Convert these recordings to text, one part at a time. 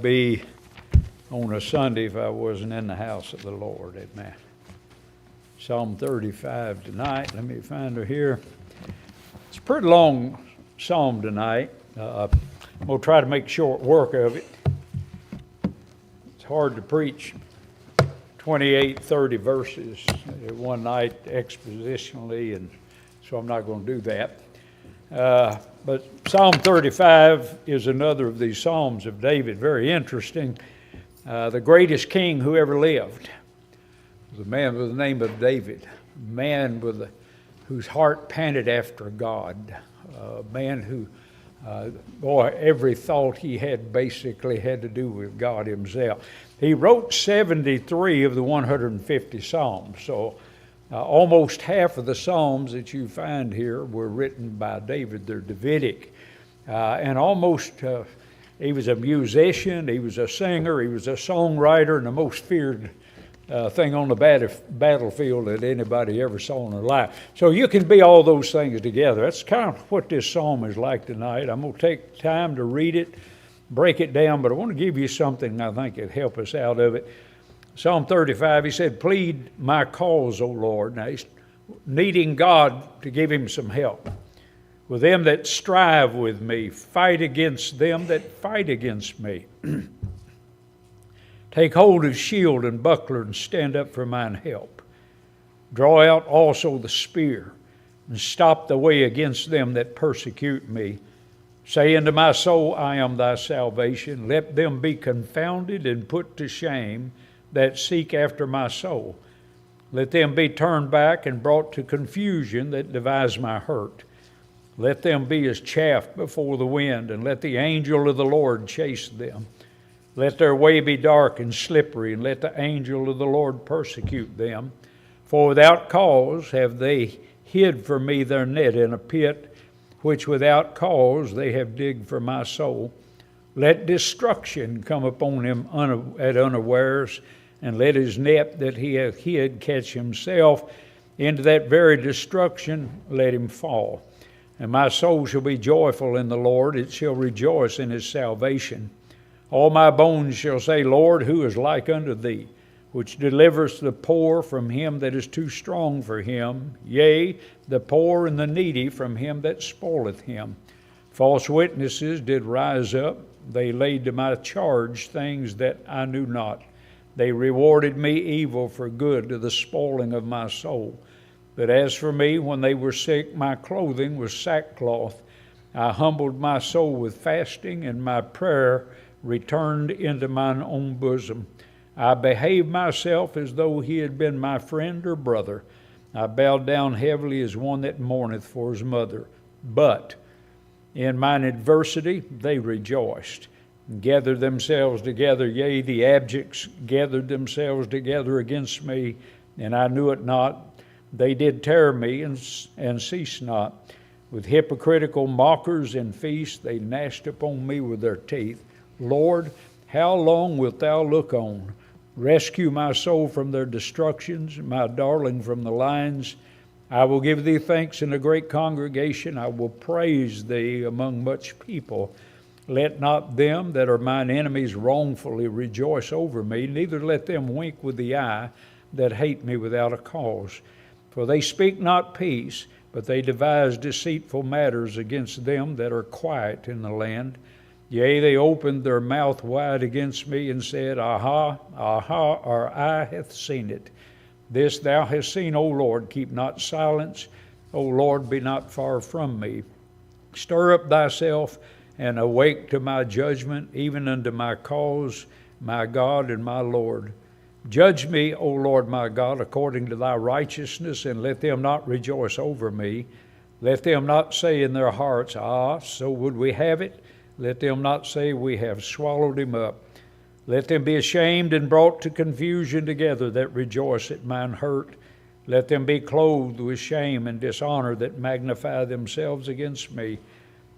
be on a Sunday if I wasn't in the house of the Lord. Amen. Psalm 35 tonight. Let me find her here. It's a pretty long psalm tonight. I'm going to try to make short work of it. It's hard to preach 28, 30 verses one night expositionally, and so I'm not going to do that. But Psalm 35 is another of these Psalms of David, very interesting. The greatest king who ever lived was a man with the name of David, a man whose heart panted after God, a man who, every thought he had basically had to do with God himself. He wrote 73 of the 150 Psalms, so almost half of the Psalms that you find here were written by David. They're Davidic. He was a musician, he was a singer, he was a songwriter, and the most feared thing on the battlefield that anybody ever saw in their life. So you can be all those things together. That's kind of what this psalm is like tonight. I'm going to take time to read it, break it down, but I want to give you something I think will help us out of it. Psalm 35, he said, "Plead my cause, O Lord." Now he's needing God to give him some help. "With them that strive with me, fight against them that fight against me. Take hold of shield and buckler and stand up for mine help. Draw out also the spear and stop the way against them that persecute me. Say unto my soul, I am thy salvation. Let them be confounded and put to shame that seek after my soul. Let them be turned back and brought to confusion that devise my hurt. Let them be as chaff before the wind, and let the angel of the Lord chase them. Let their way be dark and slippery, and let the angel of the Lord persecute them. For without cause have they hid for me their net in a pit, which without cause they have digged for my soul. Let destruction come upon him at unawares, and let his net that he hath hid catch himself. Into that very destruction let him fall. And my soul shall be joyful in the Lord, it shall rejoice in his salvation. All my bones shall say, Lord, who is like unto thee, which deliverest the poor from him that is too strong for him, yea, the poor and the needy from him that spoileth him. False witnesses did rise up, they laid to my charge things that I knew not. They rewarded me evil for good to the spoiling of my soul. But as for me, when they were sick, my clothing was sackcloth. I humbled my soul with fasting, and my prayer returned into mine own bosom. I behaved myself as though he had been my friend or brother. I bowed down heavily as one that mourneth for his mother. But in mine adversity they rejoiced, and gathered themselves together. Yea, the abjects gathered themselves together against me, and I knew it not. They did tear me and cease not. With hypocritical mockers and feasts they gnashed upon me with their teeth. Lord, how long wilt thou look on? Rescue my soul from their destructions, my darling from the lions. I will give thee thanks in a great congregation. I will praise thee among much people. Let not them that are mine enemies wrongfully rejoice over me, neither let them wink with the eye that hate me without a cause. For they speak not peace, but they devise deceitful matters against them that are quiet in the land. Yea, they opened their mouth wide against me and said, Aha, aha, our eye hath seen it. This thou hast seen, O Lord, keep not silence. O Lord, be not far from me. Stir up thyself and awake to my judgment, even unto my cause, my God and my Lord. Judge me, O Lord my God, according to thy righteousness, and let them not rejoice over me. Let them not say in their hearts, Ah, so would we have it. Let them not say, We have swallowed him up. Let them be ashamed and brought to confusion together that rejoice at mine hurt. Let them be clothed with shame and dishonor that magnify themselves against me.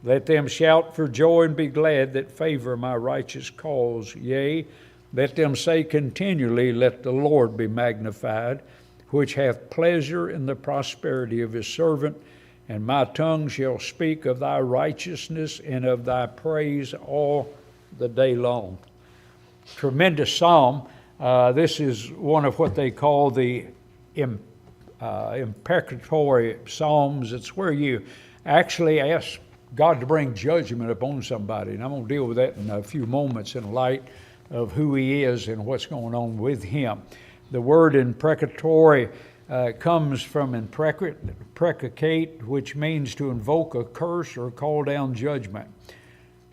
Let them shout for joy and be glad that favor my righteous cause. Yea, let them say continually, Let the Lord be magnified, which hath pleasure in the prosperity of his servant. And my tongue shall speak of thy righteousness and of thy praise all the day long. tremendous psalm. This is one of what they call the imprecatory psalms. It's where you actually ask God to bring judgment upon somebody. And I'm going to deal with that in a few moments in light of who He is and what's going on with Him. The word imprecatory comes from imprecate, which means to invoke a curse or call down judgment.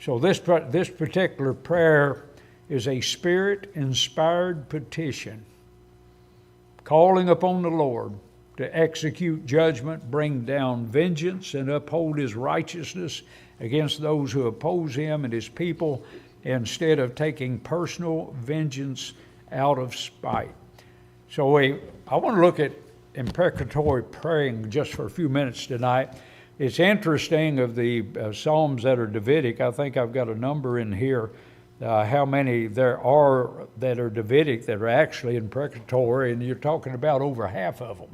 So this particular prayer is a Spirit-inspired petition, calling upon the Lord to execute judgment, bring down vengeance, and uphold His righteousness against those who oppose Him and His people, instead of taking personal vengeance out of spite. So I want to look at imprecatory praying just for a few minutes tonight. It's interesting of the Psalms that are Davidic. I think I've got a number in here, how many there are that are Davidic that are actually imprecatory, and you're talking about over half of them.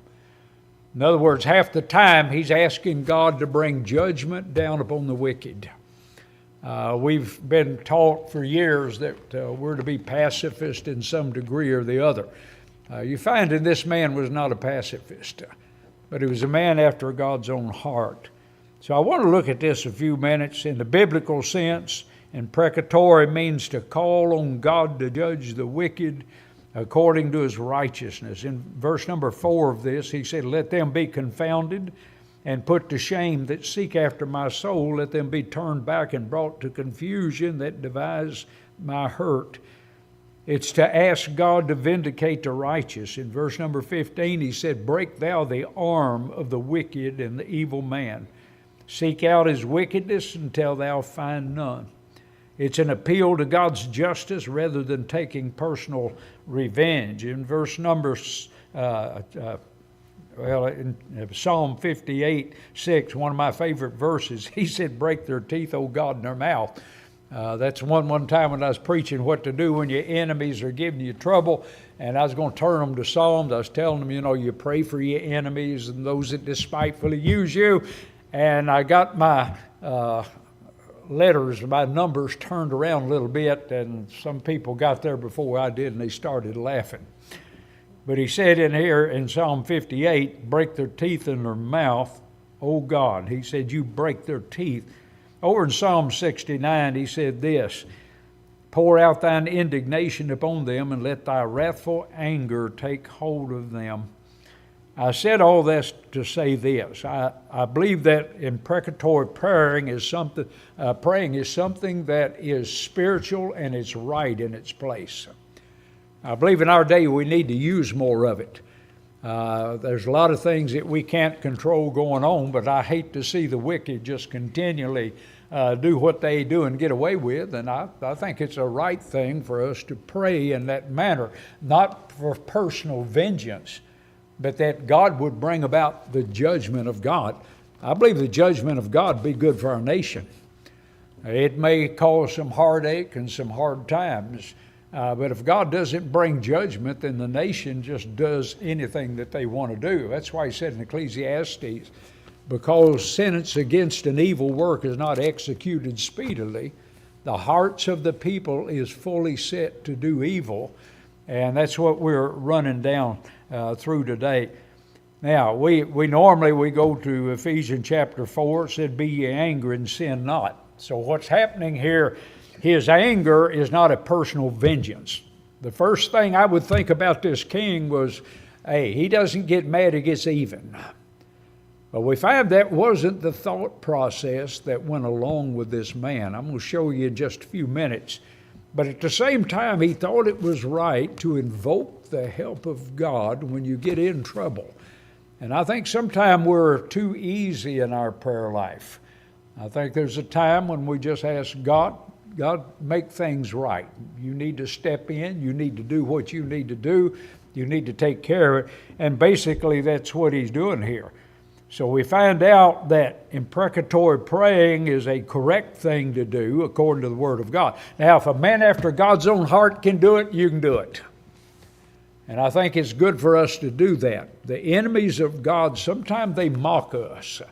In other words, half the time He's asking God to bring judgment down upon the wicked. We've been taught for years that we're to be pacifist in some degree or the other. You find that this man was not a pacifist, but he was a man after God's own heart. So I want to look at this a few minutes. In the biblical sense, imprecatory means to call on God to judge the wicked according to His righteousness. In verse number 4 of this, He said, "Let them be confounded and put to shame that seek after my soul. Let them be turned back and brought to confusion that devise my hurt." It's to ask God to vindicate the righteous. In verse number 15, He said, "Break thou the arm of the wicked and the evil man. Seek out his wickedness until thou find none." It's an appeal to God's justice rather than taking personal revenge. In verse number, in Psalm 58:6, one of my favorite verses, He said, "Break their teeth, O God, in their mouth." That's one time when I was preaching what to do when your enemies are giving you trouble, and I was going to turn them to Psalms. I was telling them, you pray for your enemies and those that despitefully use you. And I got my letters, my numbers turned around a little bit, and some people got there before I did, and they started laughing. But He said in here in Psalm 58, "Break their teeth in their mouth, O God." He said, "You break their teeth." Over in Psalm 69, He said this, "Pour out thine indignation upon them, and let thy wrathful anger take hold of them." I said all this to say this. I believe that imprecatory praying is something that is spiritual and it's right in its place. I believe in our day we need to use more of it. There's a lot of things that we can't control going on, but I hate to see the wicked just continually do what they do and get away with. And I think it's a right thing for us to pray in that manner, not for personal vengeance, but that God would bring about the judgment of God. I believe the judgment of God be good for our nation. It may cause some heartache and some hard times, but if God doesn't bring judgment, then the nation just does anything that they want to do. That's why He said in Ecclesiastes, "Because sentence against an evil work is not executed speedily, the hearts of the people is fully set to do evil." And that's what we're running down through today. Now, we normally go to Ephesians chapter 4. It said, "Be ye angry and sin not." So what's happening here, His anger is not a personal vengeance. The first thing I would think about this king was, hey, he doesn't get mad, he gets even. But we find that wasn't the thought process that went along with this man. I'm going to show you in just a few minutes. But at the same time, he thought it was right to invoke the help of God when you get in trouble. And I think sometimes we're too easy in our prayer life. I think there's a time when we just ask God, make things right. You need to step in. You need to do what you need to do. You need to take care of it. And basically, that's what He's doing here. So we find out that imprecatory praying is a correct thing to do according to the Word of God. Now, if a man after God's own heart can do it, you can do it. And I think it's good for us to do that. The enemies of God, sometimes they mock us.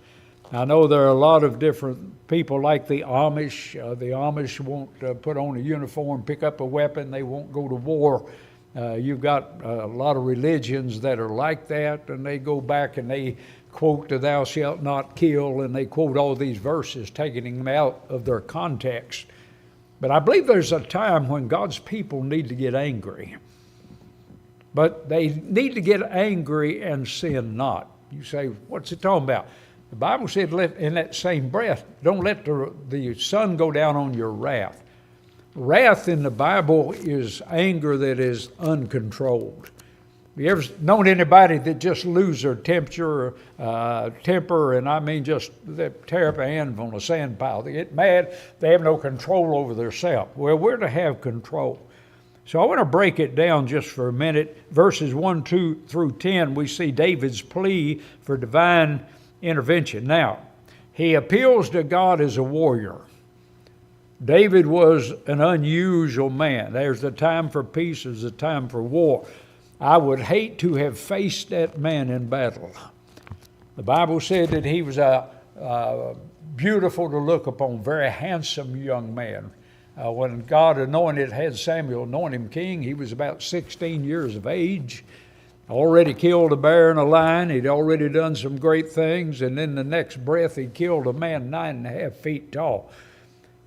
I know there are a lot of different people like the Amish. The Amish won't put on a uniform, pick up a weapon. They won't go to war. You've got a lot of religions that are like that, and they go back and they quote the "Thou shalt not kill," and they quote all these verses, taking them out of their context. But I believe there's a time when God's people need to get angry. But they need to get angry and sin not. You say, what's it talking about? The Bible said, in that same breath, don't let the sun go down on your wrath. Wrath in the Bible is anger that is uncontrolled. Have you ever known anybody that just lose their temper, and I mean just they tear up a hand on a sand pile? They get mad, they have no control over themselves. Well, we're to have control. So I want to break it down just for a minute. Verses 1, 2 through 10, we see David's plea for divine intervention. Now, he appeals to God as a warrior. David was an unusual man. There's a time for peace, there's a time for war. I would hate to have faced that man in battle. The Bible said that he was a beautiful to look upon, very handsome young man. When God had Samuel anoint him king, he was about 16 years of age. Already killed a bear and a lion. He'd already done some great things. And then the next breath, he killed a man 9.5 feet tall.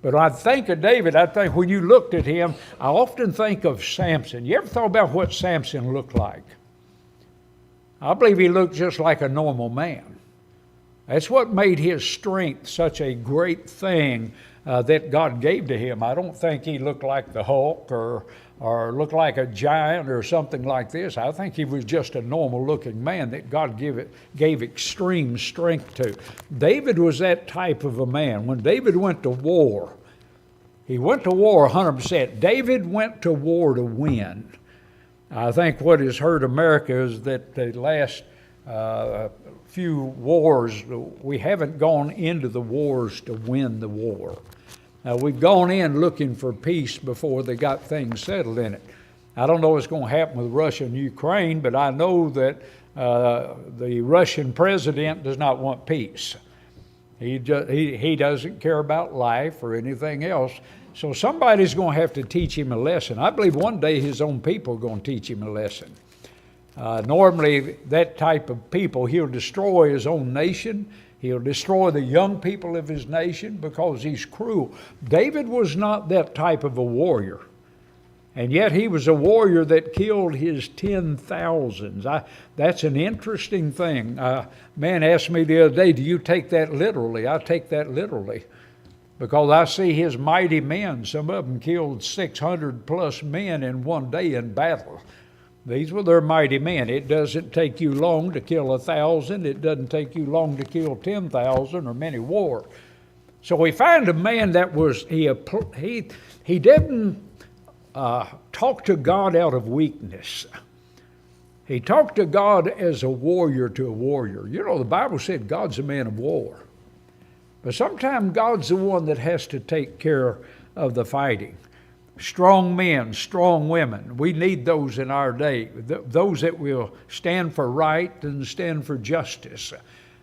But when I think of David, I think when you looked at him, I often think of Samson. You ever thought about what Samson looked like? I believe he looked just like a normal man. That's what made his strength such a great thing that God gave to him. I don't think he looked like the Hulk or looked like a giant or something like this. I think he was just a normal looking man that God gave extreme strength to. David was that type of a man. When David went to war, he went to war 100%. David went to war to win. I think what has hurt America is that the last few wars, we haven't gone into the wars to win the war. We've gone in looking for peace before they got things settled in it. I don't know what's going to happen with Russia and Ukraine, but I know that the Russian president does not want peace. He doesn't care about life or anything else. So somebody's going to have to teach him a lesson. I believe one day his own people are going to teach him a lesson. Normally, that type of people, he'll destroy his own nation. He'll destroy the young people of his nation because he's cruel. David was not that type of a warrior. And yet he was a warrior that killed his 10,000s. That's an interesting thing. Man asked me the other day, do you take that literally? I take that literally. Because I see his mighty men. Some of them killed 600 plus men in one day in battle. These were their mighty men. It doesn't take you long to kill 1,000. It doesn't take you long to kill 10,000 or many war. So we find a man that was, he didn't talk to God out of weakness. He talked to God as a warrior to a warrior. You know, the Bible said God's a man of war. But sometimes God's the one that has to take care of the fighting. Strong men, strong women. We need those in our day. Those that will stand for right and stand for justice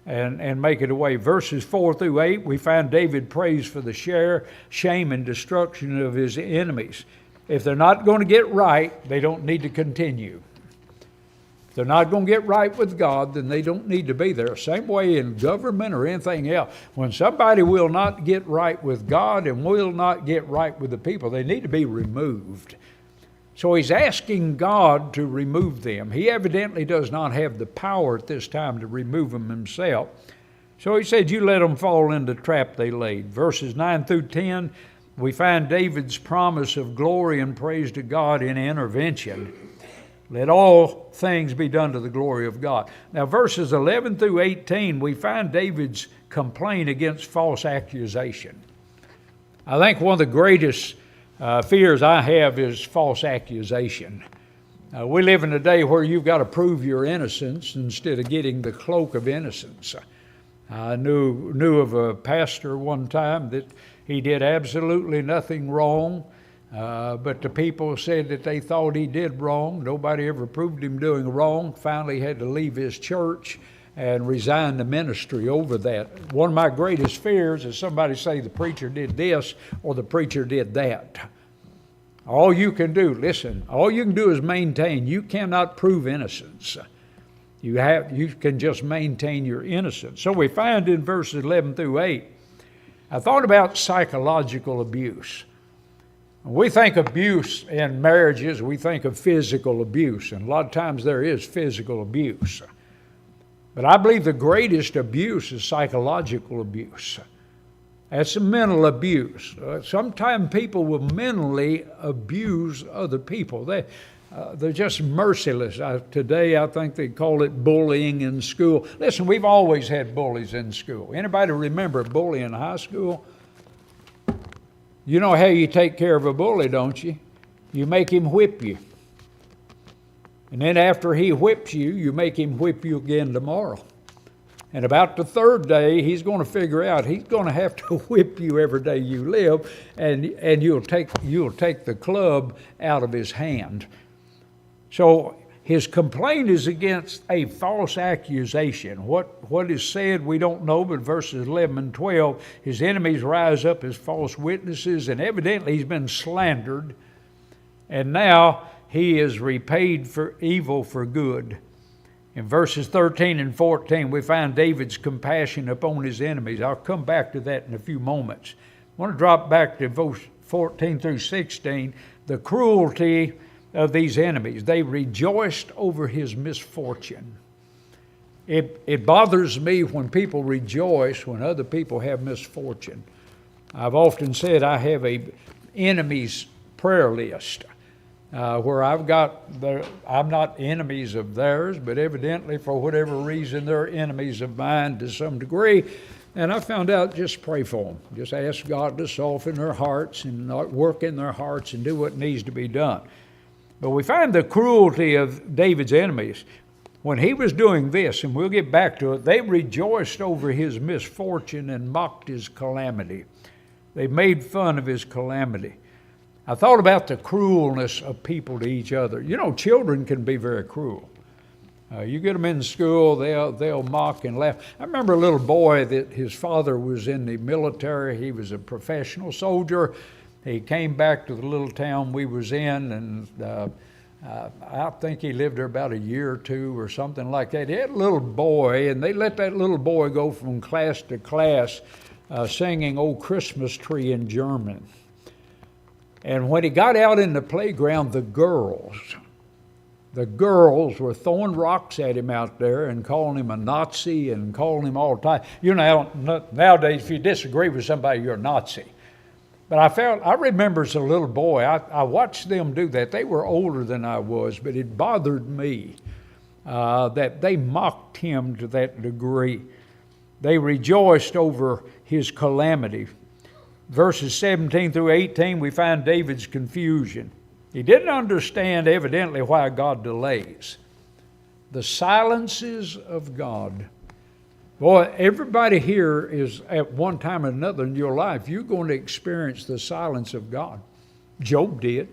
and make it away. Verses 4 through 8, we find David prays for the shame and destruction of his enemies. If they're not going to get right, they don't need to continue. If they're not going to get right with God, then they don't need to be there. Same way in government or anything else. When somebody will not get right with God and will not get right with the people, they need to be removed. So he's asking God to remove them. He evidently does not have the power at this time to remove them himself. So he said, you let them fall in the trap they laid. Verses 9 through 10, we find David's promise of glory and praise to God in intervention. Let all things be done to the glory of God. Now, verses 11 through 18, we find David's complaint against false accusation. I think one of the greatest fears I have is false accusation. We live in a day where you've got to prove your innocence instead of getting the cloak of innocence. I knew of a pastor one time that he did absolutely nothing wrong. But the people said that they thought he did wrong. Nobody ever proved him doing wrong. Finally, he had to leave his church and resigned the ministry over that. One of my greatest fears is somebody say the preacher did this or the preacher did that. All you can do, listen, all you can do is maintain. You cannot prove innocence. You can just maintain your innocence. So we find in verses 11 through 8, I thought about psychological abuse. We think abuse in marriages, we think of physical abuse, and a lot of times there is physical abuse. But I believe the greatest abuse is psychological abuse. That's a mental abuse. Sometimes people will mentally abuse other people. They're just merciless. Today, I think they call it bullying in school. Listen, we've always had bullies in school. Anybody remember a bully in high school? You know how you take care of a bully, don't you? You make him whip you. And then after he whips you, you make him whip you again tomorrow. And about the third day, he's going to figure out he's going to have to whip you every day you live, and you'll take the club out of his hand. So his complaint is against a false accusation. What is said, we don't know, but verses 11 and 12, his enemies rise up as false witnesses, and evidently he's been slandered, and now he is repaid for evil for good. In verses 13 and 14, we find David's compassion upon his enemies. I'll come back to that in a few moments. I want to drop back to verse 14 through 16, the cruelty of these enemies. They rejoiced over his misfortune. It bothers me when people rejoice when other people have misfortune. I've often said I have a enemy's prayer list. Where I'm not enemies of theirs, but evidently for whatever reason they're enemies of mine to some degree. And I found out just pray for them. Just ask God to soften their hearts and not work in their hearts and do what needs to be done. But we find the cruelty of David's enemies. When he was doing this, and we'll get back to it, they rejoiced over his misfortune and mocked his calamity. They made fun of his calamity. I thought about the cruelness of people to each other. You know, children can be very cruel. You get them in school, they'll mock and laugh. I remember a little boy that his father was in the military. He was a professional soldier. He came back to the little town we was in, and I think he lived there about a year or two or something like that. He had a little boy, and they let that little boy go from class to class singing "Oh Christmas Tree" in German. And when he got out in the playground, the girls were throwing rocks at him out there and calling him a Nazi and calling him all the time. You know, nowadays, if you disagree with somebody, you're a Nazi. But I remember as a little boy, I watched them do that. They were older than I was, but it bothered me that they mocked him to that degree. They rejoiced over his calamity. Verses 17 through 18, we find David's confusion. He didn't understand, evidently, why God delays. The silences of God. Boy, everybody here is at one time or another in your life, you're going to experience the silence of God. Job did.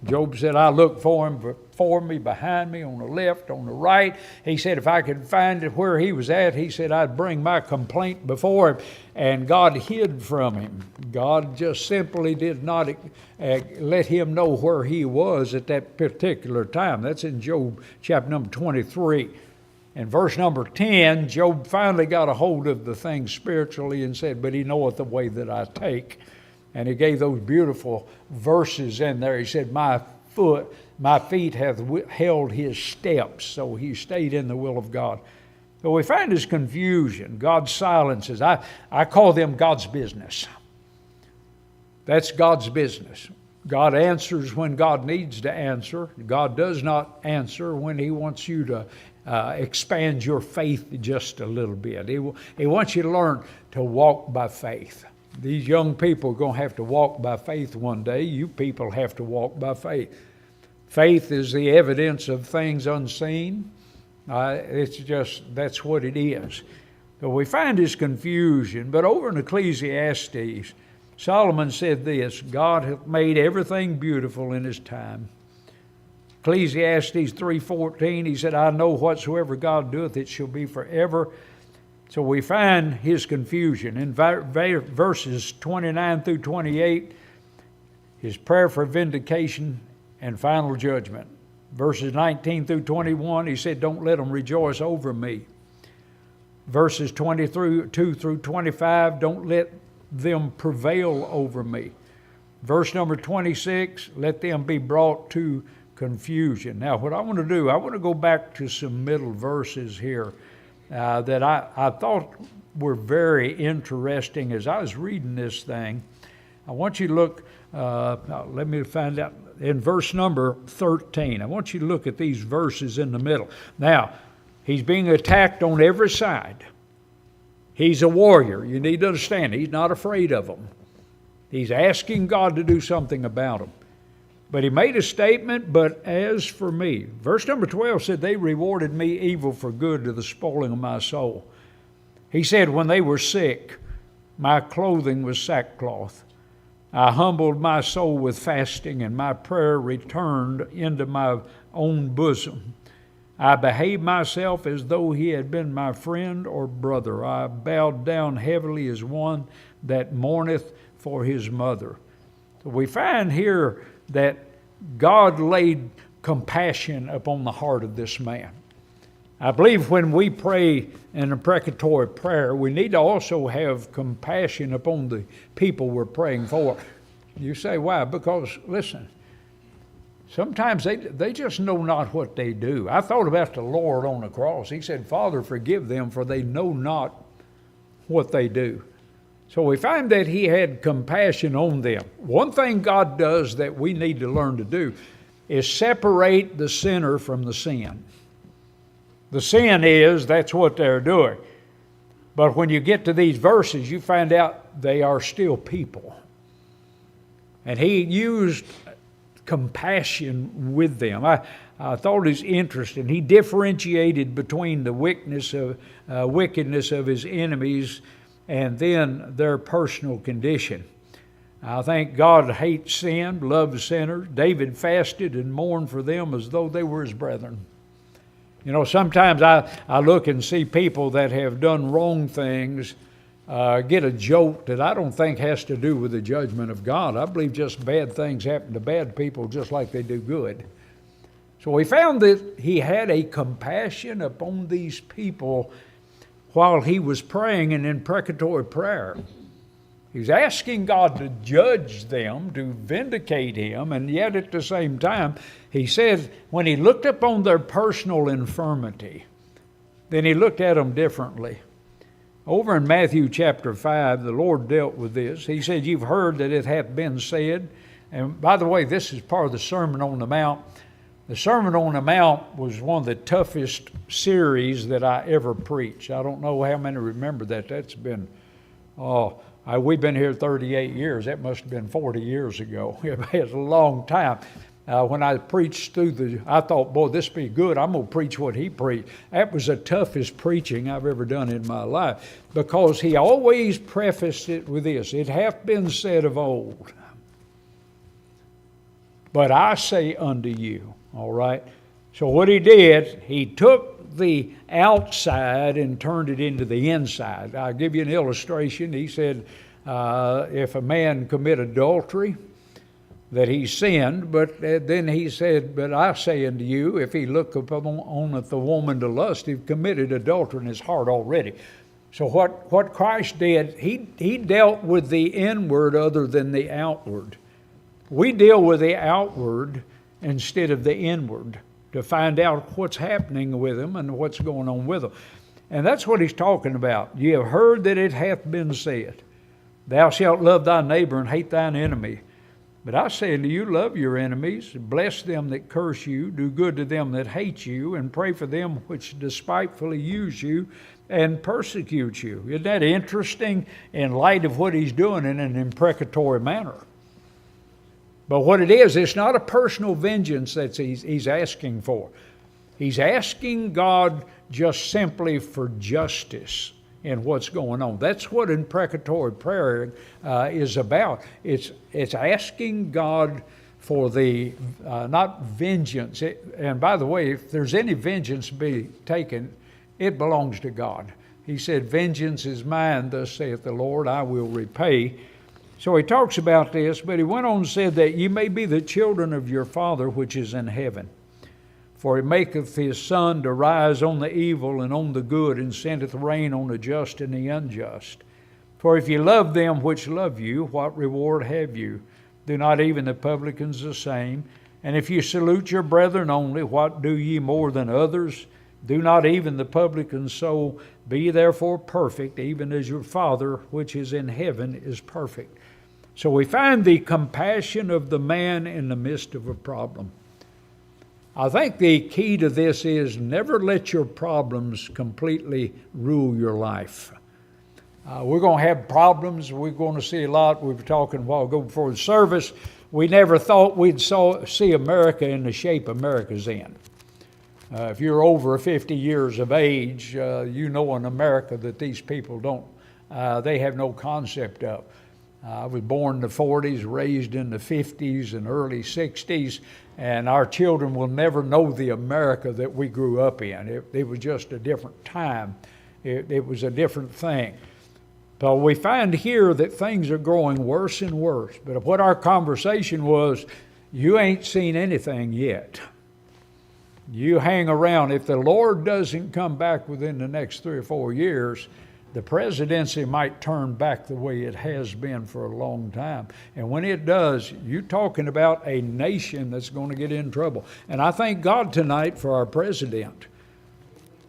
Job said, I looked for him before me, behind me, on the left, on the right. He said if I could find it where he was at, he said I'd bring my complaint before him. And God hid from him. God just simply did not let him know where he was at that particular time. That's in Job chapter number 23. In verse number 10, Job finally got a hold of the thing spiritually and said, but he knoweth the way that I take. And he gave those beautiful verses in there. He said, my feet hath held his steps. So he stayed in the will of God. So we find his confusion, God's silences. I call them God's business. That's God's business. God answers when God needs to answer. God does not answer when he wants you to expand your faith just a little bit. He wants you to learn to walk by faith. These young people are going to have to walk by faith one day. You people have to walk by faith. Faith is the evidence of things unseen. That's what it is. So we find his confusion. But over in Ecclesiastes, Solomon said this, God hath made everything beautiful in his time. Ecclesiastes 3:14, he said, I know whatsoever God doeth, it shall be forever. So we find his confusion. In verses 29 through 28, his prayer for vindication and final judgment. Verses 19 through 21, he said, don't let them rejoice over me. Verses 22 through 25, don't let them prevail over me. Verse number 26, let them be brought to confusion. Now, what I want to do, I want to go back to some middle verses here that I thought were very interesting as I was reading this thing. I want you to look, let me find out, in verse number 13. I want you to look at these verses in the middle. Now, he's being attacked on every side. He's a warrior. You need to understand, he's not afraid of them. He's asking God to do something about them. But he made a statement, but as for me, verse number 12 said, they rewarded me evil for good to the spoiling of my soul. He said, when they were sick, my clothing was sackcloth. I humbled my soul with fasting, and my prayer returned into my own bosom. I behaved myself as though he had been my friend or brother. I bowed down heavily as one that mourneth for his mother. So we find here that God laid compassion upon the heart of this man. I believe when we pray an imprecatory prayer, we need to also have compassion upon the people we're praying for. You say, why? Because, listen, sometimes they just know not what they do. I thought about the Lord on the cross. He said, Father, forgive them, for they know not what they do. So we find that he had compassion on them. One thing God does that we need to learn to do is separate the sinner from the sin. The sin is, that's what they're doing. But when you get to these verses, you find out they are still people. And he used compassion with them. I thought it was interesting. He differentiated between the wickedness of his enemies and then their personal condition. I think God hates sin, loves sinners. David fasted and mourned for them as though they were his brethren. You know, sometimes I look and see people that have done wrong things get a joke that I don't think has to do with the judgment of God. I believe just bad things happen to bad people just like they do good. So we found that he had a compassion upon these people while he was praying an imprecatory prayer. He was asking God to judge them, to vindicate him, and yet at the same time, he said when he looked upon their personal infirmity, then he looked at them differently. Over in Matthew chapter 5, the Lord dealt with this. He said, you've heard that it hath been said. And by the way, this is part of the Sermon on the Mount. The Sermon on the Mount was one of the toughest series that I ever preached. I don't know how many remember that. That's been, we've been here 38 years. That must have been 40 years ago. It's a long time. When I preached through I thought, boy, this be good. I'm going to preach what he preached. That was the toughest preaching I've ever done in my life, because he always prefaced it with this: it hath been said of old, but I say unto you. All right? So what he did, he took the outside and turned it into the inside. I'll give you an illustration. He said, if a man commit adultery, that he sinned, but then he said, but I say unto you, if he look upon the woman to lust, he's committed adultery in his heart already. So what Christ did, he dealt with the inward other than the outward. We deal with the outward instead of the inward to find out what's happening with them and what's going on with them. And that's what he's talking about. Ye have heard that it hath been said, thou shalt love thy neighbor and hate thine enemy. But I say unto you, love your enemies, bless them that curse you, do good to them that hate you, and pray for them which despitefully use you and persecute you. Isn't that interesting in light of what he's doing in an imprecatory manner? But what it is, it's not a personal vengeance that he's asking for. He's asking God just simply for justice in what's going on. That's what imprecatory prayer is about. It's asking God for the, not vengeance. And by the way, if there's any vengeance to be taken, it belongs to God. He said, vengeance is mine, thus saith the Lord, I will repay. So he talks about this, but he went on and said that ye may be the children of your Father which is in heaven. For he maketh his sun to rise on the evil and on the good, and sendeth rain on the just and the unjust. For if ye love them which love you, what reward have you? Do not even the publicans the same? And if ye salute your brethren only, what do ye more than others? Do not even the publicans so? Be ye therefore perfect, even as your Father which is in heaven is perfect. So we find the compassion of the man in the midst of a problem. I think the key to this is never let your problems completely rule your life. We're going to have problems. We're going to see a lot. We were talking a while ago before the service. We never thought we'd see America in the shape America's in. If you're over 50 years of age, you know in America that these people they have no concept of. I was born in the 40s, raised in the 50s and early 60s, and our children will never know the America that we grew up in. It was just a different time. It was a different thing. So we find here that things are growing worse and worse. But what our conversation was, you ain't seen anything yet. You hang around. If the Lord doesn't come back within the next 3 or 4 years, the presidency might turn back the way it has been for a long time. And when it does, you're talking about a nation that's going to get in trouble. And I thank God tonight for our president.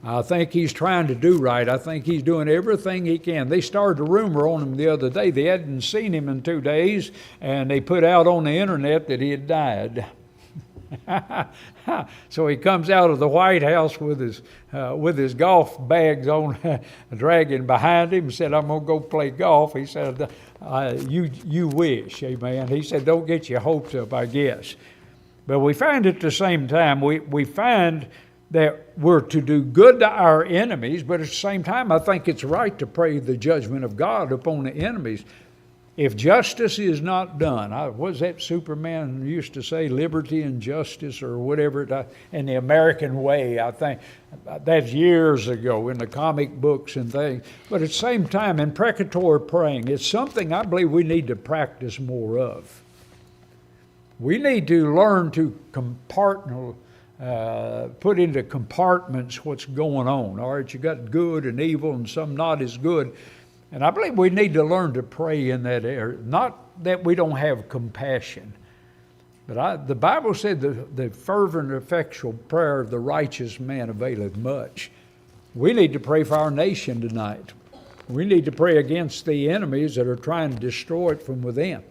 I think he's trying to do right. I think he's doing everything he can. They started a rumor on him the other day. They hadn't seen him in 2 days, and they put out on the internet that he had died. So he comes out of the White House with his golf bags on, dragging behind him, and said, I'm going to go play golf. He said, you wish, amen. He said, don't get your hopes up, I guess. But we find at the same time, we find that we're to do good to our enemies, but at the same time, I think it's right to pray the judgment of God upon the enemies. If justice is not done, what was that Superman used to say, liberty and justice or whatever, in the American way, I think. That's years ago in the comic books and things. But at the same time, imprecatory praying, it's something I believe we need to practice more of. We need to learn to put into compartments what's going on. All right, you got good and evil and some not as good. And I believe we need to learn to pray in that area. Not that we don't have compassion, but the Bible said the fervent, effectual prayer of the righteous man availeth much. We need to pray for our nation tonight. We need to pray against the enemies that are trying to destroy it from within.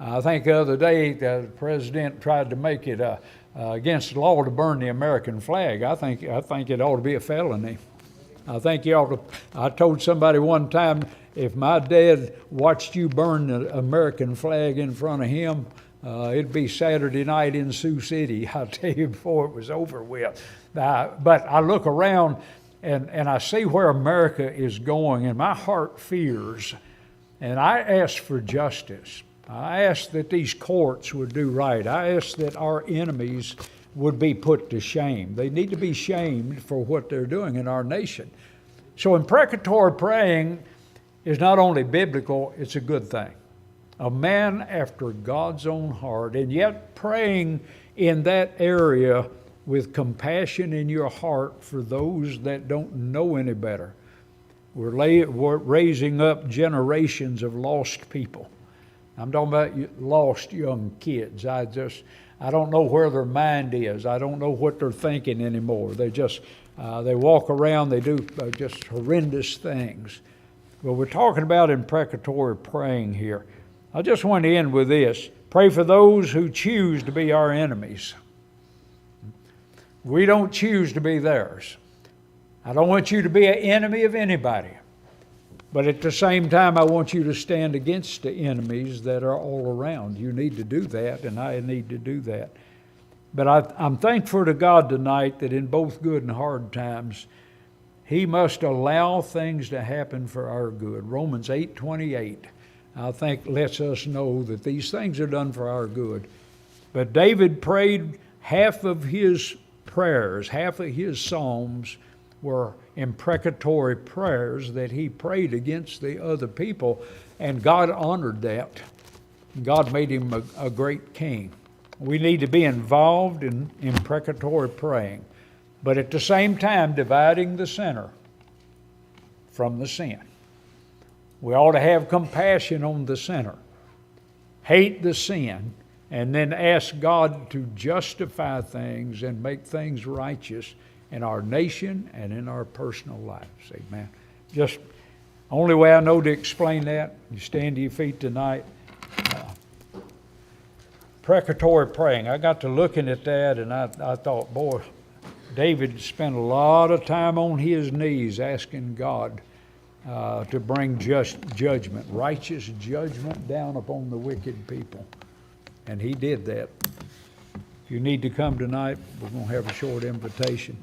I think the other day the president tried to make it against the law to burn the American flag. I think it ought to be a felony. I think you ought to. I told somebody one time, if my dad watched you burn the American flag in front of him, it'd be Saturday night in Sioux City, I'll tell you, before it was over with. But I look around and I see where America is going, and my heart fears. And I ask for justice. I ask that these courts would do right. I ask that our enemies would be put to shame. They need to be shamed for what they're doing in our nation. So imprecatory praying is not only biblical, it's a good thing. A man after God's own heart, and yet praying in that area with compassion in your heart for those that don't know any better. We're raising up generations of lost people. I'm talking about lost young kids. I don't know where their mind is. I don't know what they're thinking anymore. They walk around, they do just horrendous things. But we're talking about imprecatory praying here. I just want to end with this. Pray for those who choose to be our enemies. We don't choose to be theirs. I don't want you to be an enemy of anybody. But at the same time, I want you to stand against the enemies that are all around. You need to do that, and I need to do that. But I'm thankful to God tonight that in both good and hard times, He must allow things to happen for our good. Romans 8:28, I think, lets us know that these things are done for our good. But David prayed half of his prayers, half of his psalms were imprecatory prayers that he prayed against the other people, and God honored that. God made him a great king. We need to be involved in imprecatory praying, but at the same time dividing the sinner from the sin. We ought to have compassion on the sinner, hate the sin, and then ask God to justify things and make things righteous in our nation and in our personal lives. Amen. Just only way I know to explain that, you stand to your feet tonight. Precatory praying. I got to looking at that and I thought, boy, David spent a lot of time on his knees asking God to bring just judgment, righteous judgment down upon the wicked people. And he did that. If you need to come tonight, we're going to have a short invitation.